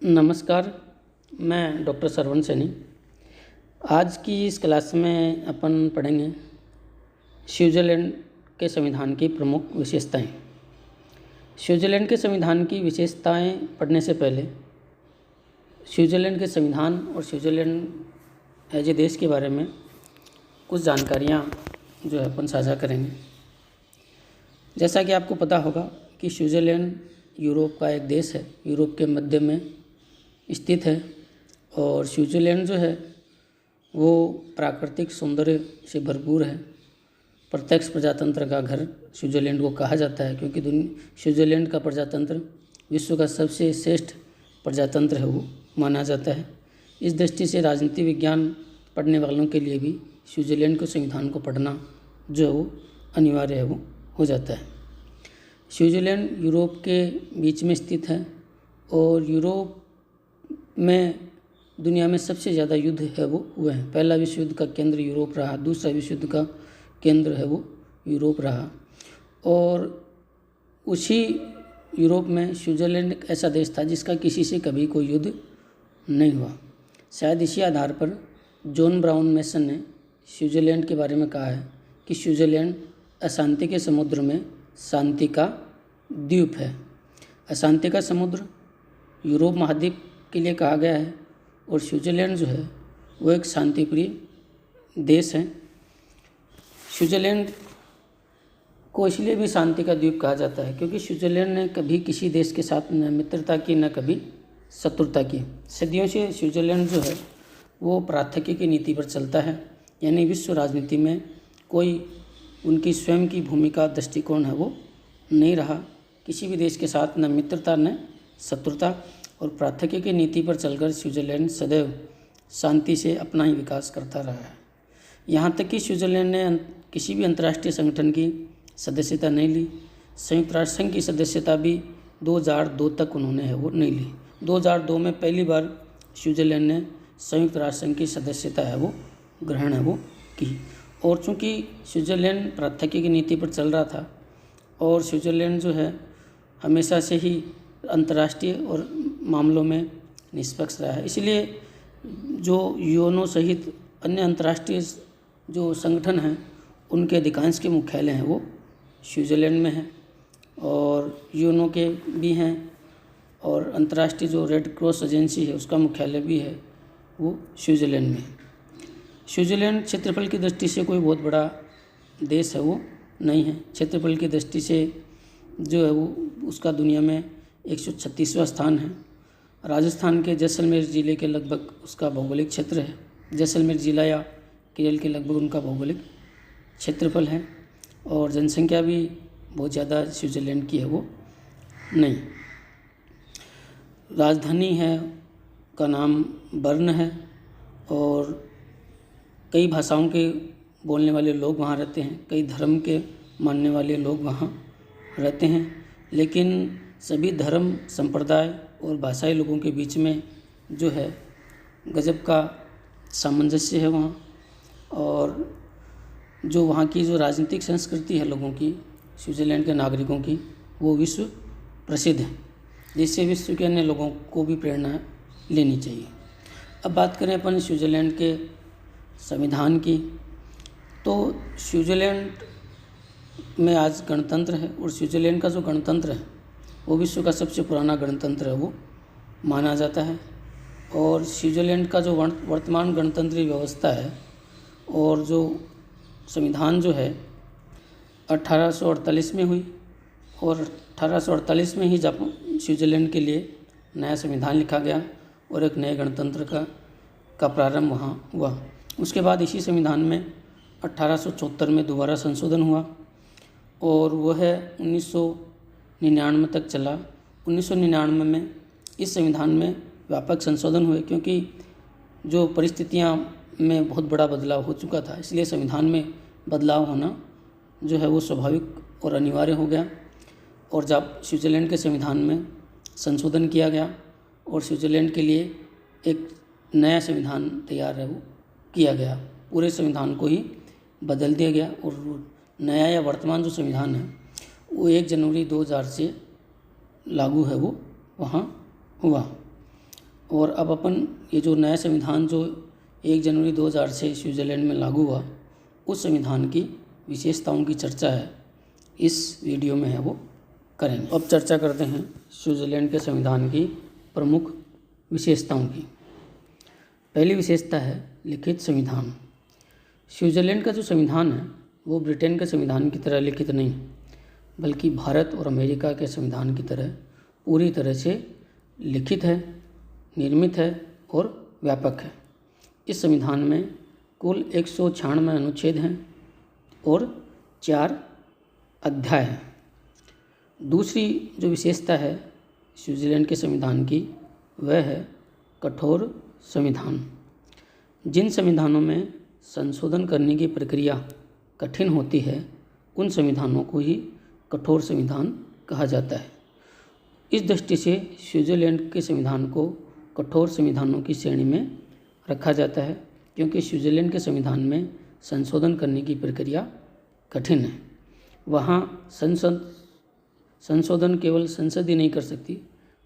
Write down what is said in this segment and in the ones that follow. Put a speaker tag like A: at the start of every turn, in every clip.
A: नमस्कार। मैं डॉक्टर सरवण सैनी। आज की इस क्लास में अपन पढ़ेंगे स्विट्ज़रलैंड के संविधान की प्रमुख विशेषताएं। स्विट्ज़रलैंड के संविधान की विशेषताएं पढ़ने से पहले स्विट्ज़रलैंड के संविधान और स्विट्ज़रलैंड एज ए देश के बारे में कुछ जानकारियां जो है अपन साझा करेंगे। जैसा कि आपको पता होगा कि स्विट्ज़रलैंड यूरोप का एक देश है, यूरोप के मध्य में स्थित है। और स्विट्ज़रलैंड जो है वो प्राकृतिक सौंदर्य से भरपूर है। प्रत्यक्ष प्रजातंत्र का घर स्विट्ज़रलैंड को कहा जाता है, क्योंकि स्विट्ज़रलैंड का प्रजातंत्र विश्व का सबसे श्रेष्ठ प्रजातंत्र है वो माना जाता है। इस दृष्टि से राजनीति विज्ञान पढ़ने वालों के लिए भी स्विट्ज़रलैंड के संविधान को पढ़ना जो है वो अनिवार्य है वो हो जाता है। स्विट्ज़रलैंड यूरोप के बीच में स्थित है और यूरोप में दुनिया में सबसे ज़्यादा युद्ध है वो हुए हैं। पहला विश्व युद्ध का केंद्र यूरोप रहा, दूसरा विश्व युद्ध का केंद्र है वो यूरोप रहा। और उसी यूरोप में स्विट्ज़रलैंड एक ऐसा देश था जिसका किसी से कभी कोई युद्ध नहीं हुआ। शायद इसी आधार पर जॉन ब्राउन मेसन ने स्विट्ज़रलैंड के बारे में कहा है कि स्विट्ज़रलैंड अशांति के समुद्र में शांति का द्वीप है। अशांति का समुद्र यूरोप महाद्वीप के लिए कहा गया है और स्विट्ज़रलैंड जो है वो एक शांतिप्रिय देश है। स्विट्ज़रलैंड को इसलिए भी शांति का द्वीप कहा जाता है क्योंकि स्विट्ज़रलैंड ने कभी किसी देश के साथ न मित्रता की न कभी शत्रुता की। सदियों से स्विट्ज़रलैंड जो है वो प्राथमिकी की नीति पर चलता है, यानी विश्व राजनीति में कोई उनकी स्वयं की भूमिका दृष्टिकोण है वो नहीं रहा। किसी भी देश के साथ न मित्रता न शत्रुता और प्राथमिकी की नीति पर चलकर स्विट्ज़रलैंड सदैव शांति से अपना ही विकास करता रहा है। यहाँ तक कि स्विट्ज़रलैंड ने किसी भी अंतर्राष्ट्रीय संगठन की सदस्यता नहीं ली। संयुक्त राष्ट्र संघ की सदस्यता भी 2002 तक उन्होंने है वो नहीं ली। 2002 में पहली बार स्विट्ज़रलैंड ने संयुक्त राष्ट्र संघ की सदस्यता है वो ग्रहण है वो की। और चूँकि स्विट्ज़रलैंड प्राथमिकी की नीति पर चल रहा था और स्विट्ज़रलैंड जो है हमेशा से ही अंतर्राष्ट्रीय और मामलों में निष्पक्ष रहा है, इसलिए जो यूएनओ सहित अन्य अंतर्राष्ट्रीय जो संगठन हैं उनके अधिकांश के मुख्यालय हैं वो स्विट्ज़रलैंड में हैं। और यूएनओ के भी हैं और अंतर्राष्ट्रीय जो रेड क्रॉस एजेंसी है उसका मुख्यालय भी है वो स्विट्ज़रलैंड में। स्विट्ज़रलैंड क्षेत्रफल की दृष्टि से कोई बहुत बड़ा देश है वो नहीं है। क्षेत्रफल की दृष्टि से जो है वो उसका दुनिया में 136वां स्थान है। राजस्थान के जैसलमेर ज़िले के लगभग उसका भौगोलिक क्षेत्र है। जैसलमेर ज़िला या केरल के लगभग उनका भौगोलिक क्षेत्रफल है। और जनसंख्या भी बहुत ज़्यादा स्विट्ज़रलैंड की है वो नहीं। राजधानी है का नाम बर्न है और कई भाषाओं के बोलने वाले लोग वहाँ रहते हैं, कई धर्म के मानने वाले लोग वहाँ रहते हैं। लेकिन सभी धर्म संप्रदाय और भाषाई लोगों के बीच में जो है गजब का सामंजस्य है वहाँ। और जो वहाँ की जो राजनीतिक संस्कृति है लोगों की, स्विट्ज़रलैंड के नागरिकों की, वो विश्व प्रसिद्ध है, जिससे विश्व के अन्य लोगों को भी प्रेरणा लेनी चाहिए। अब बात करें अपन स्विट्ज़रलैंड के संविधान की, तो स्विट्ज़रलैंड में आज गणतंत्र है और स्विट्ज़रलैंड का जो गणतंत्र है वो विश्व का सबसे पुराना गणतंत्र है वो माना जाता है। और स्विट्ज़रलैंड का जो वर्तमान गणतंत्रीय व्यवस्था है और जो संविधान जो है 1848 में हुई और 1848 में ही स्विट्ज़रलैंड के लिए नया संविधान लिखा गया और एक नए गणतंत्र का प्रारंभ वहाँ हुआ। उसके बाद इसी संविधान में 1874 में दोबारा संशोधन हुआ और वह 1999 तक चला। 1999 में इस संविधान में व्यापक संशोधन हुए क्योंकि जो परिस्थितियां में बहुत बड़ा बदलाव हो चुका था, इसलिए संविधान में बदलाव होना जो है वो स्वाभाविक और अनिवार्य हो गया। और जब स्विट्ज़रलैंड के संविधान में संशोधन किया गया और स्विट्ज़रलैंड के लिए एक नया संविधान तैयार है वो किया गया, पूरे संविधान को ही बदल दिया गया। और नया या वर्तमान जो संविधान है वो 1 जनवरी 2000 से लागू है वो वहाँ हुआ। और अब अपन ये जो नया संविधान जो 1 जनवरी 2000 से स्विट्ज़रलैंड में लागू हुआ, उस संविधान की विशेषताओं की चर्चा है इस वीडियो में है वो करेंगे। अब चर्चा करते हैं स्विट्ज़रलैंड के संविधान की प्रमुख विशेषताओं की। पहली विशेषता है लिखित संविधान। स्विट्ज़रलैंड का जो संविधान है वो ब्रिटेन के संविधान की तरह लिखित नहीं, बल्कि भारत और अमेरिका के संविधान की तरह पूरी तरह से लिखित है, निर्मित है और व्यापक है। इस संविधान में कुल 196 अनुच्छेद हैं और 4 अध्याय हैं। दूसरी जो विशेषता है स्विट्ज़रलैंड के संविधान की वह है कठोर संविधान। जिन संविधानों में संशोधन करने की प्रक्रिया कठिन होती है, उन संविधानों को ही कठोर संविधान कहा जाता है। इस दृष्टि से स्विट्ज़रलैंड के संविधान को कठोर संविधानों की श्रेणी में रखा जाता है, क्योंकि स्विट्ज़रलैंड के संविधान में संशोधन करने की प्रक्रिया कठिन है। वहाँ संशोधन केवल संसद ही नहीं कर सकती,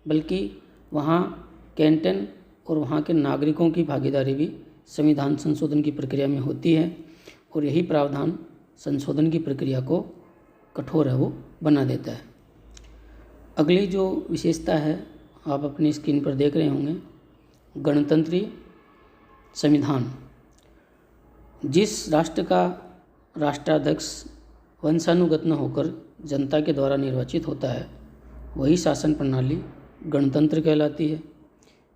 A: बल्कि वहाँ कैंटन और वहाँ के नागरिकों की भागीदारी भी संविधान संशोधन की प्रक्रिया में होती है, और यही प्रावधान संशोधन की प्रक्रिया को कठोर है वो बना देता है। अगली जो विशेषता है आप अपनी स्क्रीन पर देख रहे होंगे, गणतंत्रीय संविधान। जिस राष्ट्र का राष्ट्राध्यक्ष वंशानुगत न होकर जनता के द्वारा निर्वाचित होता है, वही शासन प्रणाली गणतंत्र कहलाती है।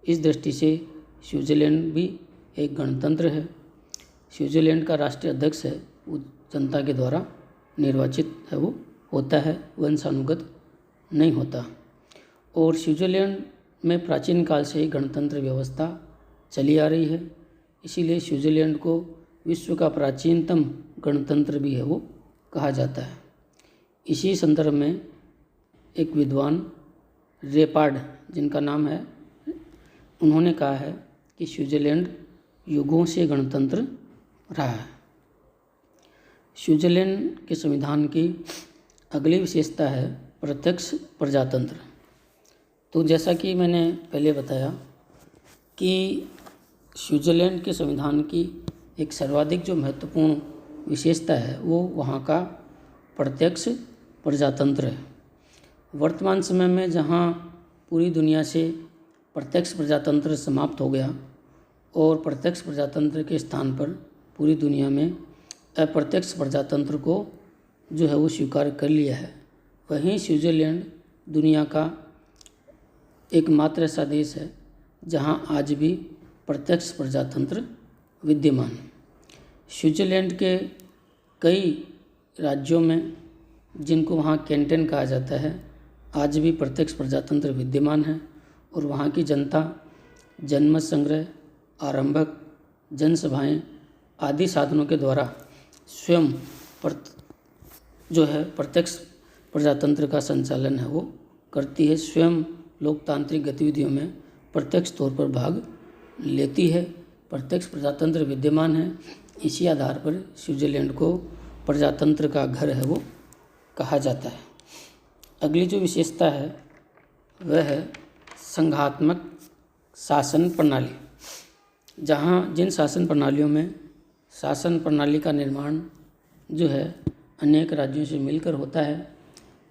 A: इस दृष्टि से स्विट्ज़रलैंड भी एक गणतंत्र है। स्विट्ज़रलैंड का राष्ट्रीय अध्यक्ष है वो जनता के द्वारा निर्वाचित है वो होता है, वंशानुगत नहीं होता। और स्विट्ज़रलैंड में प्राचीन काल से ही गणतंत्र व्यवस्था चली आ रही है, इसीलिए स्विट्ज़रलैंड को विश्व का प्राचीनतम गणतंत्र भी है वो कहा जाता है। इसी संदर्भ में एक विद्वान रेपार्ड, जिनका नाम है, उन्होंने कहा है कि स्विट्ज़रलैंड युगों से गणतंत्र रहा है। स्विट्ज़रलैंड के संविधान की अगली विशेषता है प्रत्यक्ष प्रजातंत्र। तो जैसा कि मैंने पहले बताया कि स्विट्ज़रलैंड के संविधान की एक सर्वाधिक जो महत्वपूर्ण विशेषता है वो वहाँ का प्रत्यक्ष प्रजातंत्र है। वर्तमान समय में जहाँ पूरी दुनिया से प्रत्यक्ष प्रजातंत्र समाप्त हो गया और प्रत्यक्ष प्रजातंत्र के स्थान पर पूरी दुनिया में अप्रत्यक्ष प्रजातंत्र को जो है वो स्वीकार कर लिया है, वहीं स्विट्ज़रलैंड दुनिया का एकमात्र ऐसा देश है जहां आज भी प्रत्यक्ष प्रजातंत्र विद्यमान है। स्विट्ज़रलैंड के कई राज्यों में, जिनको वहाँ कैंटन कहा जाता है, आज भी प्रत्यक्ष प्रजातंत्र विद्यमान है, और वहाँ की जनता जनमत संग्रह, आरंभक जनसभाएं आदि साधनों के द्वारा स्वयं जो है प्रत्यक्ष प्रजातंत्र का संचालन है वो करती है, स्वयं लोकतांत्रिक गतिविधियों में प्रत्यक्ष तौर पर भाग लेती है। प्रत्यक्ष प्रजातंत्र विद्यमान है, इसी आधार पर स्विट्ज़रलैंड को प्रजातंत्र का घर है वो कहा जाता है। अगली जो विशेषता है वह है संघात्मक शासन प्रणाली। जहाँ जिन शासन प्रणालियों में शासन प्रणाली का निर्माण जो है अनेक राज्यों से मिलकर होता है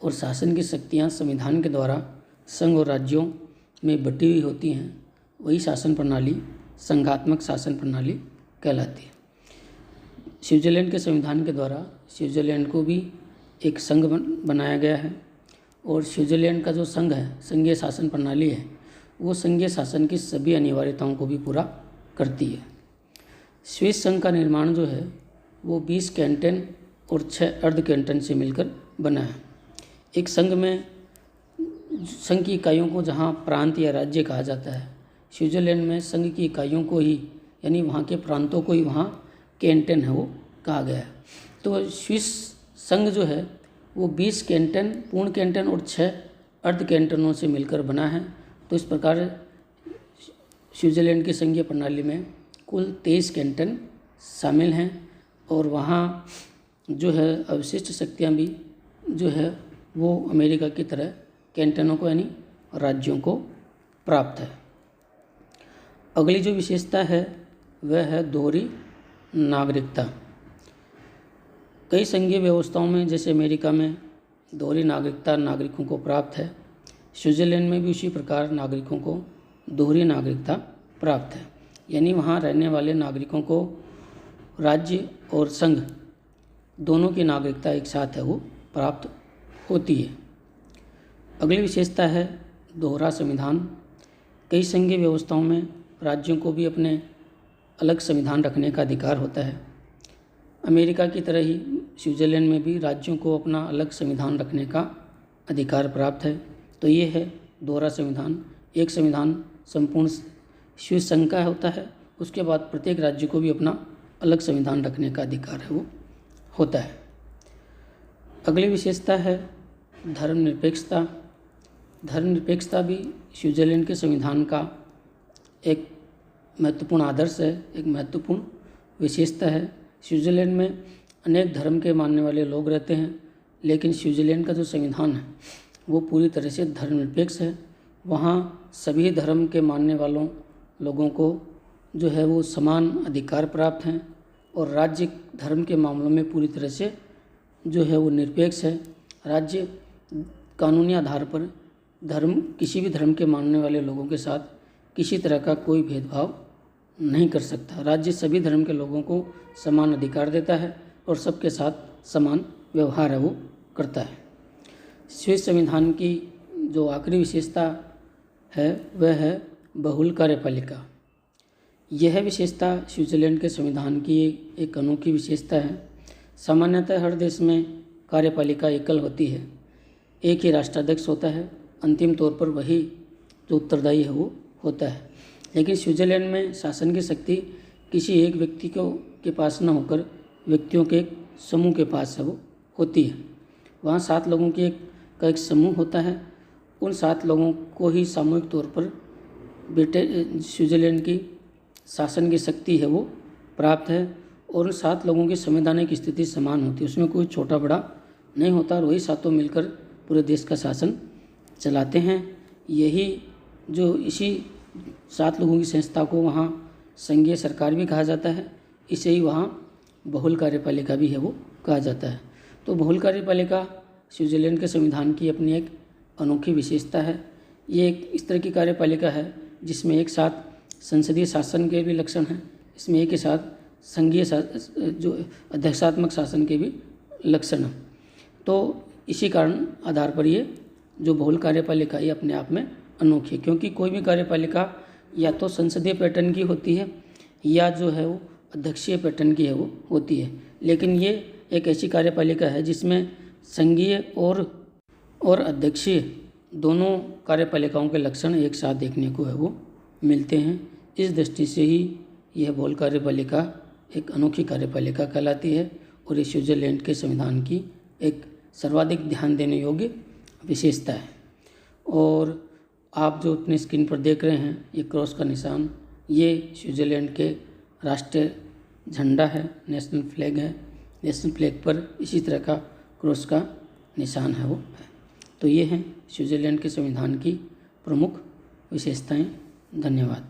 A: और शासन की शक्तियाँ संविधान के द्वारा संघ और राज्यों में बटी हुई होती हैं, वही शासन प्रणाली संघात्मक शासन प्रणाली कहलाती है। स्विट्ज़रलैंड के संविधान के द्वारा स्विट्ज़रलैंड को भी एक संघ बनाया गया है, और स्विट्ज़रलैंड का जो संघ है, संघीय शासन प्रणाली है, वो संघीय शासन की सभी अनिवार्यताओं को भी पूरा करती है। स्विस संघ का निर्माण जो है वो 20 कैंटन और 6 अर्ध कैंटन से मिलकर बना है। एक संघ में संघ की इकाइयों को जहाँ प्रांत या राज्य कहा जाता है, स्विट्ज़रलैंड में संघ की इकाइयों को ही, यानी वहाँ के प्रांतों को ही वहाँ कैंटन है वो कहा गया है। तो स्विस संघ जो है वो 20 कैंटन, पूर्ण कैंटन और 6 अर्ध कैंटनों से मिलकर बना है। तो इस प्रकार स्विट्ज़रलैंड की संघीय प्रणाली में कुल 23 कैंटन शामिल हैं, और वहाँ जो है अवशिष्ट शक्तियाँ भी जो है वो अमेरिका की तरह कैंटनों को यानी राज्यों को प्राप्त है। अगली जो विशेषता है वह है दोहरी नागरिकता। कई संघीय व्यवस्थाओं में जैसे अमेरिका में दोहरी नागरिकता नागरिकों को प्राप्त है, स्विट्ज़रलैंड में भी उसी प्रकार नागरिकों को दोहरी नागरिकता प्राप्त है। यानी वहाँ रहने वाले नागरिकों को राज्य और संघ दोनों की नागरिकता एक साथ है वो प्राप्त होती है। अगली विशेषता है दोहरा संविधान। कई संघीय व्यवस्थाओं में राज्यों को भी अपने अलग संविधान रखने का अधिकार होता है। अमेरिका की तरह ही स्विट्ज़रलैंड में भी राज्यों को अपना अलग संविधान रखने का अधिकार प्राप्त है। तो ये है दोहरा संविधान। एक संविधान संपूर्ण स्विस संघ का होता है, उसके बाद प्रत्येक राज्य को भी अपना अलग संविधान रखने का अधिकार है वो होता है। अगली विशेषता है धर्मनिरपेक्षता। धर्मनिरपेक्षता भी स्विट्ज़रलैंड के संविधान का एक महत्वपूर्ण आदर्श है, एक महत्वपूर्ण विशेषता है। स्विट्ज़रलैंड में अनेक धर्म के मानने वाले लोग रहते हैं, लेकिन स्विट्ज़रलैंड का जो संविधान है वो पूरी तरह से धर्मनिरपेक्ष है। वहाँ सभी धर्म के मानने वालों लोगों को जो है वो समान अधिकार प्राप्त हैं और राज्य धर्म के मामलों में पूरी तरह से जो है वो निरपेक्ष है। राज्य कानूनी आधार पर किसी भी धर्म के मानने वाले लोगों के साथ किसी तरह का कोई भेदभाव नहीं कर सकता। राज्य सभी धर्म के लोगों को समान अधिकार देता है और सबके साथ समान व्यवहार है वो करता है। स्विस संविधान की जो आखिरी विशेषता है वह है बहुल कार्यपालिका। यह विशेषता स्विट्ज़रलैंड के संविधान की एक अनोखी विशेषता है। सामान्यतः हर देश में कार्यपालिका एकल होती है, एक ही राष्ट्राध्यक्ष होता है, अंतिम तौर पर वही जो उत्तरदायी है वो होता है। लेकिन स्विट्ज़रलैंड में शासन की शक्ति किसी एक व्यक्ति के पास न होकर व्यक्तियों के एक समूह के पास है वो होती है। वहाँ 7 लोगों की का एक समूह होता है। उन 7 लोगों को ही सामूहिक तौर पर स्विट्ज़रलैंड की शासन की शक्ति है वो प्राप्त है और उन 7 लोगों की संवैधानिक स्थिति समान होती है, उसमें कोई छोटा बड़ा नहीं होता और वही 7 मिलकर पूरे देश का शासन चलाते हैं। इसी 7 लोगों की संस्था को वहाँ संघीय सरकार भी कहा जाता है, इसे ही वहाँ बहुल कार्यपालिका भी है वो कहा जाता है। तो बहुल कार्यपालिका स्विट्ज़रलैंड के संविधान की अपनी एक अनोखी विशेषता है। ये एक इस तरह की कार्यपालिका है जिसमें एक साथ संसदीय शासन के भी लक्षण हैं, इसमें एक ही साथ संघीय जो अध्यक्षात्मक शासन के भी लक्षण हैं। तो इसी कारण आधार पर ये जो बहुल कार्यपालिका ये अपने आप में अनोखी है, क्योंकि कोई भी कार्यपालिका या तो संसदीय पैटर्न की होती है या जो है वो अध्यक्षीय पैटर्न की है वो होती है। लेकिन ये एक ऐसी कार्यपालिका है जिसमें संघीय और अध्यक्षीय दोनों कार्यपालिकाओं के लक्षण एक साथ देखने को है वो मिलते हैं। इस दृष्टि से ही यह बहुल कार्यपालिका एक अनोखी कार्यपालिका कहलाती है और ये स्विट्ज़रलैंड के संविधान की एक सर्वाधिक ध्यान देने योग्य विशेषता है। और आप जो अपनी स्क्रीन पर देख रहे हैं ये क्रॉस का निशान, ये स्विट्ज़रलैंड के राष्ट्रीय झंडा है, नेशनल फ्लैग है। नेशनल फ्लैग पर इसी तरह का क्रॉस का निशान है वो है। तो ये हैं स्विट्ज़रलैंड के संविधान की प्रमुख विशेषताएं। धन्यवाद।